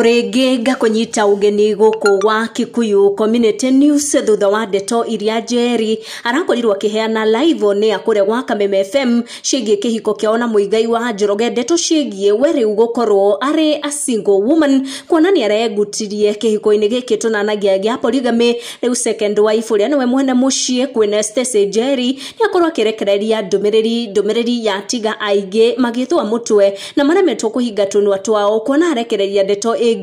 Orege gakunyita ugeni guku wa Kikuyu Community News thutha wa ndeto iria Njeri arakorirwo akiheana live ne akure gwa Kameme FM ciĩgiĩ kĩhiko kĩao na Muigai wa Njoroge. Ndeto ciĩgiĩ we rĩu gukorwo arĩ a single woman kuonania aregutirie kĩhiko-inĩ gĩkĩ tunanagia gĩa polygamy. Rĩu second wife ũrĩa nĩwe mwene mũciĩ kwĩna Stacey Njeri nĩakorwo akĩrekereria ndũmĩrĩri ya tiga aingĩ magĩtwa mũtwe na maremetwo kũhinga tũnua twao kuona arekereria ndeto ĩgiĩ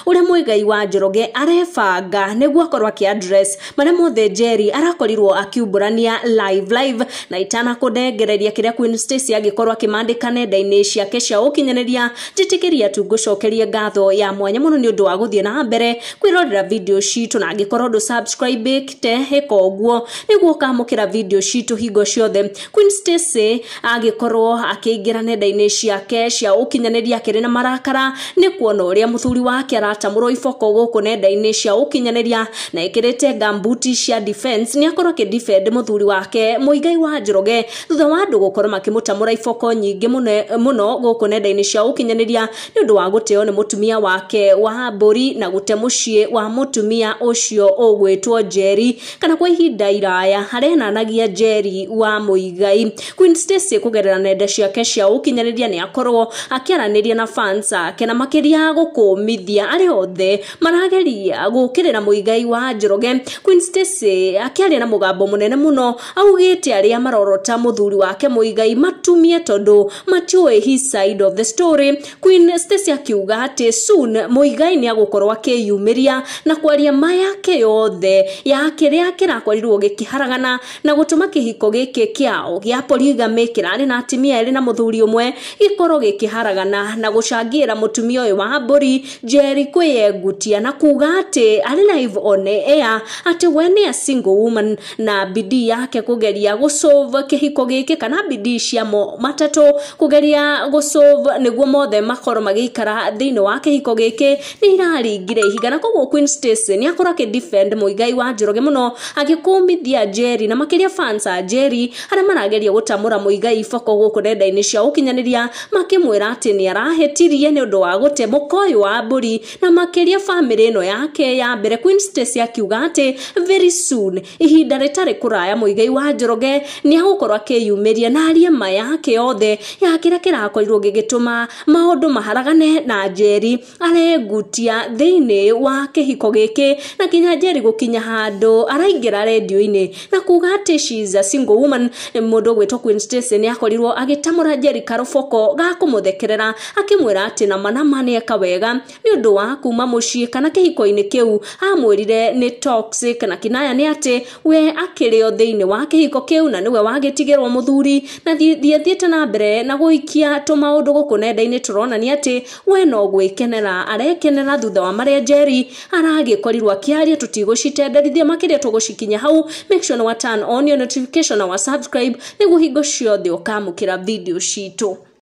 ũrĩa Muigai wa Njoroge arebanga nĩguo akorwo akĩaddress marĩa mothe Njeri arakorirwo akiumbũrania live na itana kũndengereria kĩrĩa Queen Stacey agĩkorwo akĩmandĩka nenda-inĩ ciake cia ũkinyanĩria. Njĩtĩkĩria tu ngũcokerie ngatho ya mwanya mũno nĩ ũndũ wa gũthiĩ na mbere kwĩrorera video citũ, na angĩkorwo ndũ subscribe te heka ũguo nĩguo ũkamũkĩra video citũ hingo ciothe. Queen Stacey agĩkorwo akĩingĩra nenda-inĩ ciake cia ũkinyanĩria kĩrĩ na marakara nĩ kuona ũrĩa mũthuri wake aratamũrwo iboko gũkũ nenda-inĩ cia ũkinyanĩria na ĩkĩrĩte gambuti cia defense. Nĩ akorwo akĩdefend mũthuri wake Muigai wa Njoroge thutha wa andũ gũkorwo makĩmũtamũra iboko nyingĩ mũno gũkũ nenda-inĩ cia ũkinyanĩria nĩ ũndũ wa gũteo nĩ mũtumia wake wa mbũri na gũte mũciĩ wa mũtumia ũcio ũgwĩtwo Njeri kana kwa ihinda iraya harenanagia Njeri wa Muigai. Queen Stacey kũgerera nenda ciake cia ũkinyanĩria nĩ akorwo akĩaranĩria na fans ake na makĩria gũkũmithia arĩa othe marageria gũkĩrĩra Muigai wa Njoroge. Queen Stacey akĩaria na mũgambo mũnene mũno augĩte arĩa marorota mũthuri wake Muigai matumie tondũ matiũĩ his side of the story. Queen Stacey akiuga atĩ soon Muigai nĩ agũkorwo akĩyumĩria na kwaria mayake yothe ya kĩrĩa kĩrakorirwo gĩkĩharagana na gũtũma kĩhiko gĩkĩ kĩao gĩa polygamy kĩrarĩ na atumia erĩ na mũthuri ũmwe gĩkorwo gĩkĩharagana na gũcangĩra mũtumia ũyũ wa mbũri Njeri kwĩyengutia na kuga atĩ arĩ live on air atĩ we nĩ a single woman na bidii yake kũgeria gũsolve kĩhiko gĩkĩ kana bidii cia matatũ kũgeria gũsolve nĩguo mothe makorwo magĩikara thĩinĩ wa kĩhiko gĩkĩ nĩ iraringire ihiga. Na koguo Queen Stacey nĩ akorwo akĩdefend Muigai wa Njoroge mũno agĩkũmithia Njeri na makĩria fans a Njeri arĩa marageria gũtamũra Muigai iboko gũkũ nenda-inĩ cia ũkinyanĩria makĩmwĩra atĩ nĩ arahetirie nĩ ũndũ wa gũte mũkoyo wa mbũri na makĩria family ĩno yake ya mbere. Queen Stacey akiuga atĩ very soon ihinda rĩtarĩ kũraya Muigai wa Njoroge nĩ agũkorwo akĩyumĩria na arie ma yake yothe ya kĩrĩa kĩrakorirwo gĩgĩtũma maũndũ maharagane na Njeri arengutia thĩinĩ wa kĩhiko gĩkĩ na kinya Njeri gũkinya handũ araingĩra radio-inĩ na kuga atĩ she is a single woman. Mũndũ gwĩtwo Queen Stacey nĩ akorirwo agĩtamũra Njeri karũboko ga kũmũthekerera akĩmwĩra atĩ na manama nĩ eka wega nĩ ũndũ wa kuma mũciĩ kana kĩhiko-inĩ kĩu amwĩrire nĩ toxic na kinaya nĩ atĩ we akĩrĩ o thĩinĩ wa kĩhiko kĩu na nĩwe wagĩtigĩrwo mũthuri na thiĩte na mbere na gũikia tũmaũndũ gũkũ nenda-inĩ. Tũrona nĩ atĩ we no gwĩkenera arekenera thutha wa marĩa Njeri aragĩkorirwo akĩaria. Tũtigũcitenderithia makĩria tũgũcikinya hau. Make sure no turn on your notification na wa subscribe nĩguo hingo ciothe ũkamũkĩra video citũ.